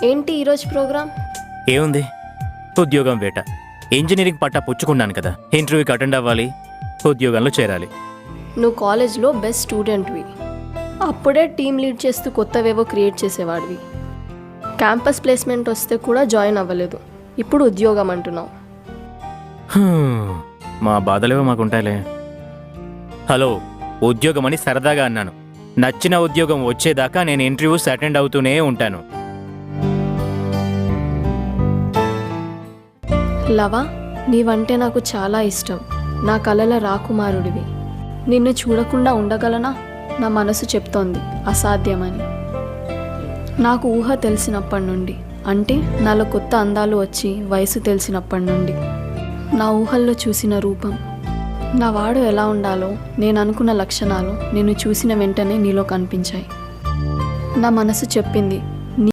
ఏంటి ఈరోజు ప్రోగ్రామ్? ఏముంది, ఉద్యోగం వేట. ఇంజనీరింగ్ పట్టా పుచ్చుకున్నాను కదా, ఇంటర్వ్యూకి అటెండ్ అవ్వాలి, ఉద్యోగంలో చేరాలి. నువ్వు కాలేజ్లో బెస్ట్ స్టూడెంట్వి, అప్పుడే టీం లీడ్ చేస్తూ కొత్తవేవో క్రియేట్ చేసేవాడివి. క్యాంపస్ ప్లేస్మెంట్ వస్తే కూడా జాయిన్ అవ్వలేదు, ఇప్పుడు ఉద్యోగం అంటున్నావు. మా బాధలేవో మాకుంటాయిలే. హలో, ఉద్యోగం అని సరదాగా అన్నాను. నచ్చిన ఉద్యోగం వచ్చేదాకా నేను ఇంటర్వ్యూస్ అటెండ్ అవుతూనే ఉంటాను. లవా, నీవంటే నాకు చాలా ఇష్టం. నా కలల రాకుమారుడివి. నిన్ను చూడకుండా ఉండగలనా? నా మనసు చెప్తోంది అసాధ్యమని. నాకు ఊహ తెలిసినప్పటి నుండి, అంటే నాలో కొత్త అందాలు వచ్చి వయసు తెలిసినప్పటి నుండి, నా ఊహల్లో చూసిన రూపం, నా వాడు ఎలా ఉండాలో నేను అనుకున్న లక్షణాలు నిన్ను చూసిన వెంటనే నీలో కనిపించాయి. నా మనసు చెప్పింది